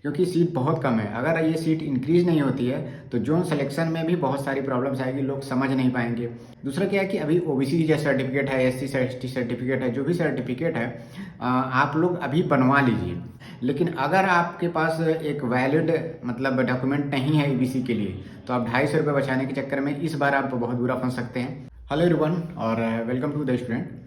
क्योंकि सीट बहुत कम है। अगर ये सीट इंक्रीज नहीं होती है तो जोन सिलेक्शन में भी बहुत सारी प्रॉब्लम्स आएगी, लोग समझ नहीं पाएंगे। दूसरा क्या है कि अभी ओबीसी जो सर्टिफिकेट है, एससी एसटी सर्टिफिकेट है, जो भी सर्टिफिकेट है आप लोग अभी बनवा लीजिए। लेकिन अगर आपके पास एक वैलिड मतलब डॉक्यूमेंट नहीं है ईबीसी के लिए तो आप 250 रुपये बचाने के चक्कर में इस बार आप बहुत बुरा फंस सकते हैं। हेलो एवरीवन और वेलकम टू द स्टूडेंट।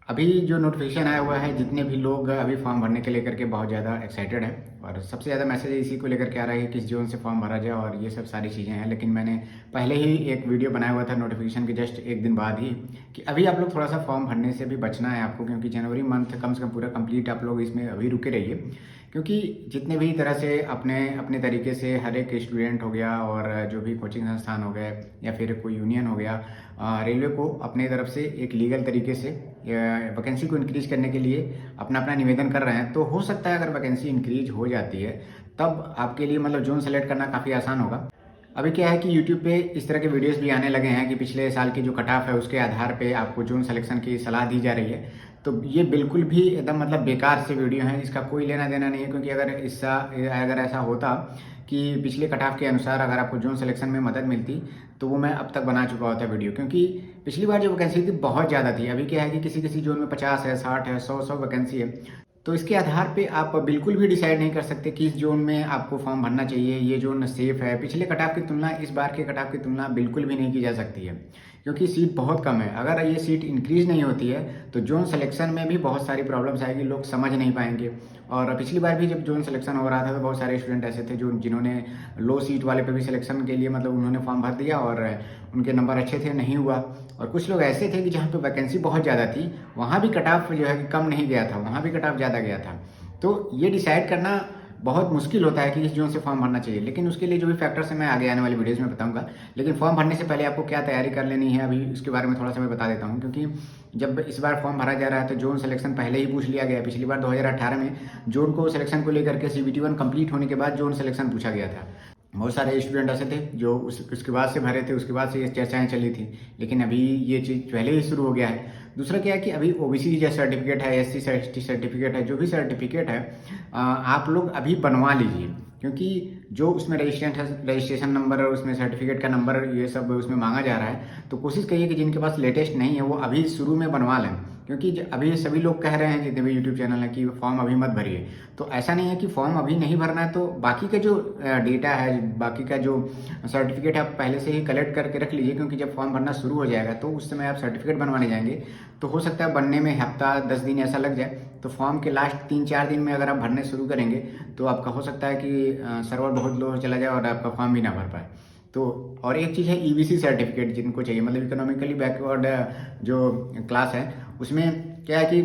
अभी जो नोटिफिकेशन आया हुआ है, जितने भी लोग अभी फॉर्म भरने के लेकर के बहुत ज़्यादा एक्साइटेड हैं और सबसे ज़्यादा मैसेज इसी को लेकर के आ रहा है कि किस जोन से फॉर्म भरा जाए और ये सब सारी चीज़ें हैं। लेकिन मैंने पहले ही एक वीडियो बनाया हुआ था नोटिफिकेशन के जस्ट एक दिन बाद ही कि अभी आप लोग थोड़ा सा फॉर्म भरने से भी बचना है आपको, क्योंकि जनवरी मंथ कम से कम पूरा कंप्लीट आप लोग इसमें अभी रुके रहिए। क्योंकि जितने भी तरह से अपने अपने तरीके से हर एक स्टूडेंट हो गया और जो भी कोचिंग संस्थान हो गए या फिर कोई यूनियन हो गया, रेलवे को अपने तरफ से एक लीगल तरीके से वैकेंसी को इंक्रीज करने के लिए अपना अपना निवेदन कर रहे हैं। तो हो सकता है अगर वैकेंसी इंक्रीज हो जाती है तब आपके लिए मतलब जोन सेलेक्ट करना काफ़ी आसान होगा। अभी क्या है कि यूट्यूब पे इस तरह के वीडियोस भी आने लगे हैं कि पिछले साल की जो कट ऑफ है उसके आधार पे आपको जोन सिलेक्शन की सलाह दी जा रही है। तो ये बिल्कुल भी एकदम मतलब बेकार से वीडियो है, इसका कोई लेना देना नहीं है। क्योंकि अगर ऐसा होता कि पिछले कट ऑफ के अनुसार अगर आपको जोन सिलेक्शन में मदद मिलती तो वो मैं अब तक बना चुका होता वीडियो। क्योंकि पिछली बार जो वैकेंसी थी बहुत ज़्यादा थी। अभी क्या है कि किसी किसी जोन में 50 है, 60 है, 100 वैकेंसी है। तो इसके आधार पे आप बिल्कुल भी डिसाइड नहीं कर सकते कि इस जोन में आपको फॉर्म भरना चाहिए, ये जोन सेफ है। पिछले कट ऑफ की तुलना इस बार के कट ऑफ की तुलना बिल्कुल भी नहीं की जा सकती है, क्योंकि सीट बहुत कम है। अगर ये सीट इंक्रीज नहीं होती है तो जोन सिलेक्शन में भी बहुत सारी प्रॉब्लम्स आएगी, लोग समझ नहीं पाएंगे। और पिछली बार भी जब जोन सिलेक्शन हो रहा था तो बहुत सारे स्टूडेंट ऐसे थे जिन्होंने लो सीट वाले पे भी सिलेक्शन के लिए मतलब उन्होंने फॉर्म भर दिया और उनके नंबर अच्छे थे, नहीं हुआ। और कुछ लोग ऐसे थे कि जहाँ पे वैकेंसी बहुत ज़्यादा थी वहाँ भी कट ऑफ जो है कि कम नहीं गया था, वहाँ भी कट ऑफ ज़्यादा गया था। तो ये डिसाइड करना बहुत मुश्किल होता है कि इस जोन से फॉर्म भरना चाहिए। लेकिन उसके लिए जो भी फैक्टर्स है मैं आगे आने वाली वीडियोज़ में बताऊंगा। लेकिन फॉर्म भरने से पहले आपको क्या तैयारी कर लेनी है अभी उसके बारे में थोड़ा सा मैं बता देता हूँ। क्योंकि जब इस बार फॉर्म भरा जा रहा है तो जोन सिलेक्शन पहले ही पूछ लिया गया। पिछली बार 2018 में जोन को सिलेक्शन को लेकर के CBT 1 कंप्लीट होने के बाद जोन सिलेक्शन पूछा गया था। बहुत सारे स्टूडेंट ऐसे थे जो उसके बाद से भरे थे, उसके बाद से ये चर्चाएं चली थी। लेकिन अभी ये चीज़ पहले ही शुरू हो गया है। दूसरा क्या है कि अभी ओबीसी जो सर्टिफिकेट है, एससी एसटी सर्टिफिकेट है, जो भी सर्टिफिकेट है आप लोग अभी बनवा लीजिए। क्योंकि जो उसमें रजिस्ट्रेशन नंबर और उसमें सर्टिफिकेट का नंबर ये सब उसमें मांगा जा रहा है, तो कोशिश करिए कि जिनके पास लेटेस्ट नहीं है वो अभी शुरू में बनवा लें। क्योंकि अभी सभी लोग कह रहे हैं जितने भी यूट्यूब चैनल है कि फॉर्म अभी मत भरिए। तो ऐसा नहीं है कि फॉर्म अभी नहीं भरना है तो बाकी का जो डेटा है, बाकी का जो सर्टिफिकेट आप पहले से ही कलेक्ट करके रख लीजिए। क्योंकि जब फॉर्म भरना शुरू हो जाएगा तो उस समय आप सर्टिफिकेट बनवाने जाएंगे तो हो सकता है बनने में हफ्ता 10 दिन ऐसा लग जाए। तो फॉर्म के लास्ट 3-4 दिन में अगर आप भरने शुरू करेंगे तो आपका हो सकता है कि सर्वर बहुत लो चला जाए और आपका फॉर्म भी ना भर पाए। तो और एक चीज़ है ईबीसी सर्टिफिकेट जिनको चाहिए, मतलब इकोनॉमिकली बैकवर्ड जो क्लास है उसमें क्या है कि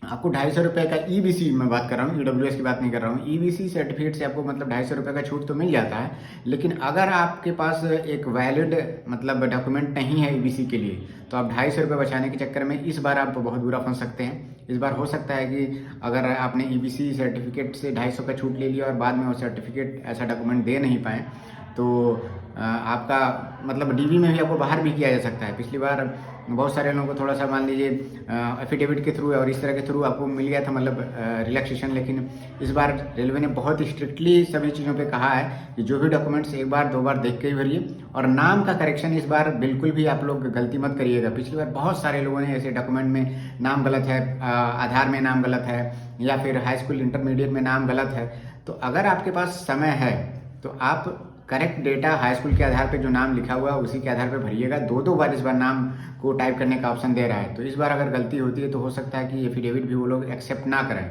आपको 250 रुपये का ईबीसी, मैं बात कर रहा हूँ ईडब्ल्यूएस की बात नहीं कर रहा हूँ, ईबीसी सर्टिफिकेट से आपको मतलब 250 रुपये का छूट तो मिल जाता है। लेकिन अगर आपके पास एक वैलिड मतलब डॉक्यूमेंट नहीं है ईबीसी के लिए तो आप 250 रुपये बचाने के चक्कर में इस बार आप बहुत बुरा फंस सकते हैं। इस बार हो सकता है कि अगर आपने ईबीसी सर्टिफिकेट से 250 का छूट ले लिया और बाद में वो सर्टिफिकेट ऐसा डॉक्यूमेंट दे नहीं पाए तो आपका मतलब डीवी में भी आपको बाहर भी किया जा सकता है। पिछली बार बहुत सारे लोगों को थोड़ा सा मान लीजिए एफिडेविट के थ्रू और इस तरह के थ्रू आपको मिल गया था मतलब रिलैक्सेशन। लेकिन इस बार रेलवे ने बहुत स्ट्रिक्टली सभी चीज़ों पे कहा है कि जो भी डॉक्यूमेंट्स एक बार 2 बार देख के ही भरिए। और नाम का करेक्शन इस बार बिल्कुल भी आप लोग गलती मत करिएगा। पिछली बार बहुत सारे लोगों ने ऐसे डॉक्यूमेंट में नाम गलत है, आधार में नाम गलत है या फिर हाई स्कूल इंटरमीडिएट में नाम गलत है। तो अगर आपके पास समय है तो आप करेक्ट डेटा हाई स्कूल के आधार पे जो नाम लिखा हुआ है उसी के आधार पे भरिएगा। 2-2 बार इस बार नाम को टाइप करने का ऑप्शन दे रहा है। तो इस बार अगर गलती होती है तो हो सकता है कि एफिडेविट भी वो लोग एक्सेप्ट ना करें,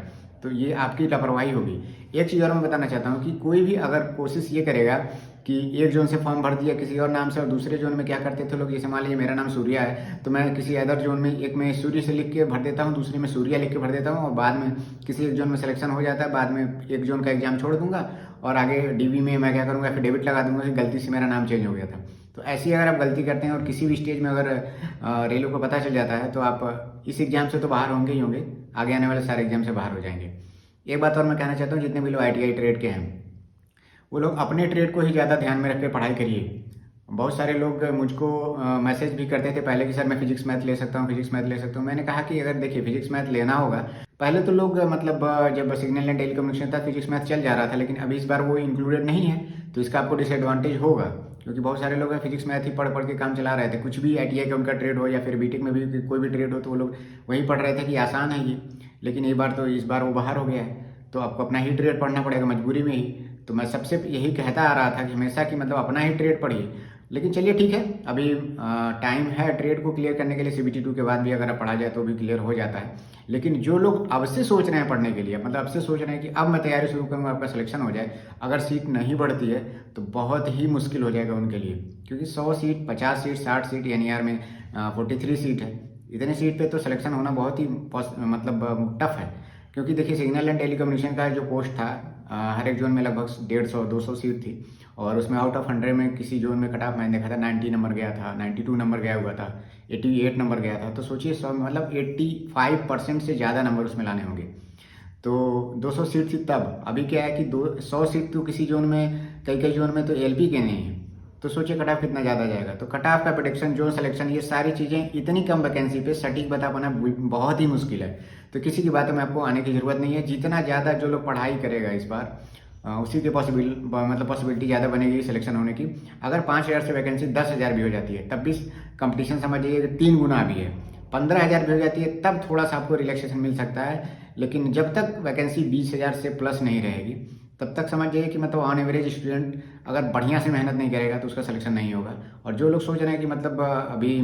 तो ये आपकी लापरवाही होगी। एक चीज़ और मैं बताना चाहता हूँ कि कोई भी अगर कोशिश ये करेगा कि एक जोन से फॉर्म भर दिया किसी और नाम से और दूसरे जोन में क्या करते थे लोग, जैसे मान लीजिए मेरा नाम सूर्या है तो मैं किसी अदर जोन में एक में सूर्य से लिख के भर देता हूँ, दूसरे में सूर्या लिख के भर देता हूँ और बाद में किसी एक जोन में सिलेक्शन हो जाता है, बाद में एक जोन का एग्जाम छोड़ दूंगा और आगे डीवी में मैं क्या करूँगा एफिडेविट लगा दूंगा कि गलती से मेरा नाम चेंज हो गया था। तो ऐसी अगर आप गलती करते हैं और किसी भी स्टेज में अगर रेलवे को पता चल जाता है तो आप इस एग्जाम से तो बाहर होंगे ही होंगे, आगे आने वाले सारे एग्जाम से बाहर हो जाएंगे। एक बात और मैं कहना चाहता हूँ, जितने भी लोग ITI ट्रेड के हैं वो लोग अपने ट्रेड को ही ज़्यादा ध्यान में रख के पढ़ाई करिए। बहुत सारे लोग मुझको मैसेज भी करते थे पहले कि सर मैं फिजिक्स मैथ ले सकता हूँ, फिजिक्स मैथ ले सकता हूँ। मैंने कहा कि अगर देखिए फिजिक्स मैथ लेना होगा, पहले तो लोग मतलब जब सिग्नल एंड टेलीकम्युनिकेशन था फिजिक्स मैथ चल जा रहा था, लेकिन अभी इस बार वो इंक्लूडेड नहीं है, तो इसका आपको डिसएडवांटेज होगा। क्योंकि बहुत सारे लोग हैं फिजिक्स मैथ ही पढ़ पढ़ के काम चला रहे थे, कुछ भी ITI का उनका ट्रेड हो या फिर बीटेक में भी कोई भी ट्रेड हो, तो वो लोग वही पढ़ रहे थे कि आसान है ये। लेकिन इस बार वो बाहर हो गया है, तो आपको अपना ही ट्रेड पढ़ना पड़ेगा मजबूरी में ही। तो मैं सबसे यही कहता आ रहा था कि हमेशा कि मतलब अपना ही ट्रेड पढ़िए। लेकिन चलिए ठीक है, अभी टाइम है ट्रेड को क्लियर करने के लिए। CBT 2 के बाद भी अगर पढ़ा जाए तो भी क्लियर हो जाता है। लेकिन जो लोग अब से सोच रहे हैं पढ़ने के लिए, मतलब अब से सोच रहे हैं कि अब मैं तैयारी शुरू करूँगा, आपका सिलेक्शन हो जाए, अगर सीट नहीं बढ़ती है तो बहुत ही मुश्किल हो जाएगा उनके लिए। क्योंकि 100 सीट, 50 सीट, 60 सीट, NER में 43 सीट है। इतने सीट पे तो सिलेक्शन होना बहुत ही मतलब टफ है। क्योंकि देखिए सिग्नल एंड टेलीकम्युनिकेशन का जो पोस्ट था, हर एक जोन में लगभग 150-200 सीट थी, और उसमें आउट ऑफ 100 में किसी जोन में कट ऑफ मैंने देखा था 90 नंबर गया था, 92 नंबर गया हुआ था, 88 नंबर गया था। तो सोचिए 100 मतलब 85% से ज़्यादा नंबर उसमें लाने होंगे। तो 200 सीट थी तब, अभी क्या है कि 100 सीट तो किसी जोन में, कई कई जोन में तो LP के नहीं है। तो सोचिए कट ऑफ कितना ज़्यादा जाएगा। तो कट ऑफ का प्रोडिक्शन, जोन सिलेक्शन, ये सारी चीज़ें इतनी कम वैकेंसी पे सटीक बता पाना बहुत ही मुश्किल है। तो किसी की बातों में आपको आने की ज़रूरत नहीं है। जितना ज़्यादा जो लोग पढ़ाई करेगा इस बार, उसी के पॉसिबिलिटी ज़्यादा बनेगी सिलेक्शन होने की। अगर 5,000 से वैकेंसी 10,000 भी हो जाती है, तब भी कंपटीशन समझिए 3 गुना भी है। 15,000 भी हो जाती है, तब थोड़ा सा आपको रिलैक्सेशन मिल सकता है। लेकिन जब तक वैकेंसी 20,000 से प्लस नहीं रहेगी, तब तक समझ जाइए कि मतलब ऑन एवरेज स्टूडेंट अगर बढ़िया से मेहनत नहीं करेगा तो उसका सिलेक्शन नहीं होगा। और जो लोग सोच रहे हैं कि मतलब अभी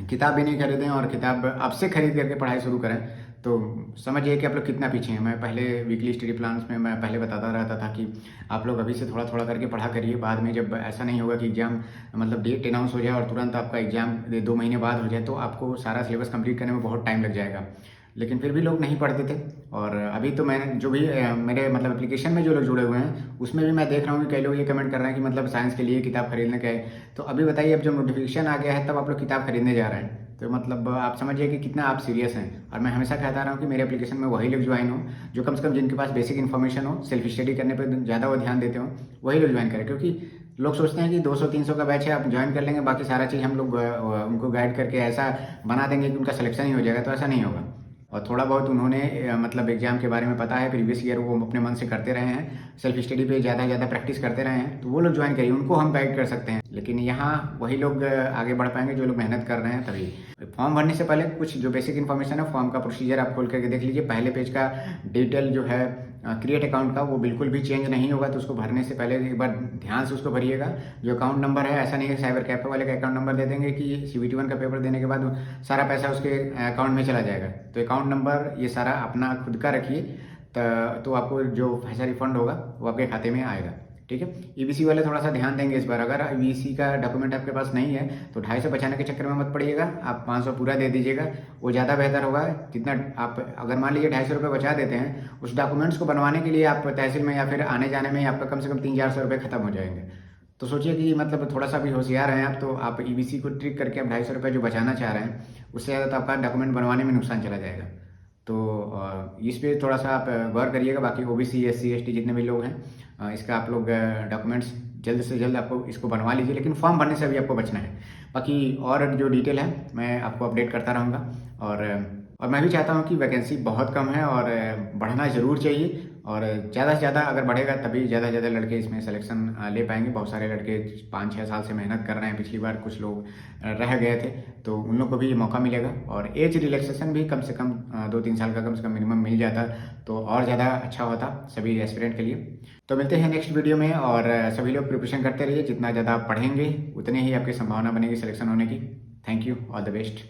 किताब भी नहीं खरीदें और किताब अब से खरीद करके पढ़ाई शुरू करें, तो समझिए कि आप लोग कितना पीछे हैं। मैं पहले वीकली स्टडी प्लान्स में मैं पहले बताता रहता था कि आप लोग अभी से थोड़ा थोड़ा करके पढ़ा करिए। बाद में जब ऐसा नहीं होगा कि एग्जाम मतलब डेट अनाउंस हो जाए और तुरंत आपका एग्जाम 2 महीने बाद हो जाए, तो आपको सारा सिलेबस कंप्लीट करने में बहुत टाइम लग जाएगा। लेकिन फिर भी लोग नहीं पढ़ते थे। और अभी तो मैंने जो भी मेरे मतलब एप्लीकेशन में जो लोग जुड़े हुए हैं, उसमें भी मैं देख रहा हूँ कि कई लोग ये कमेंट कर रहे हैं कि मतलब साइंस के लिए किताब खरीदने का है। तो अभी बताइए, अब जब नोटिफिकेशन आ गया है तब आप लोग किताब खरीदने जा रहे हैं, तो मतलब आप समझिए कि कितना आप सीरियस हैं। और मैं हमेशा कहता रहा हूँ कि मेरे एप्लीकेशन में वही लोग ज्वाइन हो जो कम से कम जिनके पास बेसिक इन्फॉर्मेशन हो, सेल्फ स्टडी करने पर ज़्यादा वो ध्यान देते हो, वही लोग ज्वाइन करें। क्योंकि लोग सोचते हैं कि 200-300 का बैच है, आप ज्वाइन कर लेंगे, बाकी सारा चीज़ हम लोग उनको गाइड करके ऐसा बना देंगे कि उनका सिलेक्शन ही हो जाएगा। तो ऐसा नहीं होगा। और थोड़ा बहुत उन्होंने मतलब एग्जाम के बारे में पता है, प्रीवियस ईयर वो अपने मन से करते रहे हैं, सेल्फ स्टडी पे ज़्यादा प्रैक्टिस करते रहे हैं, तो वो लोग ज्वाइन करिए, उनको हम गाइड कर सकते हैं। लेकिन यहाँ वही लोग आगे बढ़ पाएंगे जो लोग मेहनत कर रहे हैं तभी। फॉर्म भरने से पहले कुछ जो बेसिक इन्फॉर्मेशन है, फॉर्म का प्रोसीजर आप खोल करके देख लीजिए। पहले पेज का डिटेल जो है क्रिएट अकाउंट का, वो बिल्कुल भी चेंज नहीं होगा। तो उसको भरने से पहले एक बार ध्यान से उसको भरिएगा। जो अकाउंट नंबर है, ऐसा नहीं है साइबर कैफे वाले का अकाउंट नंबर दे देंगे कि CBT 1 का पेपर देने के बाद सारा पैसा उसके अकाउंट में चला जाएगा। तो अकाउंट नंबर ये सारा अपना खुद का रखिए, तो आपको जो पैसा रिफंड होगा वो आपके खाते में आएगा। ठीक है। EBC वाले थोड़ा सा ध्यान देंगे इस बार। अगर EBC का डॉक्यूमेंट आपके पास नहीं है तो 250 बचाने के चक्कर में मत पड़िएगा, आप 500 पूरा दे दीजिएगा, वो ज़्यादा बेहतर होगा। जितना आप अगर मान लीजिए 250 रुपये बचा देते हैं, उस डॉक्यूमेंट्स को बनवाने के लिए आप तहसील में या फिर आने जाने में आपका कम से कम 300-400 रुपये खत्म हो जाएंगे। तो सोचिए कि मतलब थोड़ा सा भी होशियार हैं आप, तो आप EBC को ट्रिक करके आप 250 रुपये जो बचाना चाह रहे हैं, उससे ज़्यादा तो आपका डॉक्यूमेंट बनवाने में नुकसान चला जाएगा। तो इस पे थोड़ा सा आप गौर करिएगा। बाकी OBC SC ST जितने भी लोग हैं, इसका आप लोग डॉक्यूमेंट्स जल्द से जल्द आपको इसको बनवा लीजिए। लेकिन फॉर्म भरने से भी आपको बचना है। बाकी और जो डिटेल है मैं आपको अपडेट करता रहूँगा। और मैं भी चाहता हूँ कि वैकेंसी बहुत कम है और बढ़ना ज़रूर चाहिए। और ज़्यादा से ज़्यादा अगर बढ़ेगा तभी ज़्यादा से ज़्यादा लड़के इसमें सिलेक्शन ले पाएंगे। बहुत सारे लड़के 5-6 साल से मेहनत कर रहे हैं, पिछली बार कुछ लोग रह गए थे, तो उन लोग को भी मौका मिलेगा। और एज रिलैक्सेशन भी कम से कम 2-3 साल का कम से कम मिनिमम मिल जाता तो और ज़्यादा अच्छा होता सभी एस्पिरेंट के लिए। तो मिलते हैं नेक्स्ट वीडियो में। और सभी लोग प्रिपरेशन करते रहिए, जितना ज़्यादा आप पढ़ेंगे उतनी ही आपकी संभावना बनेगी सिलेक्शन होने की। Thank you, all the best.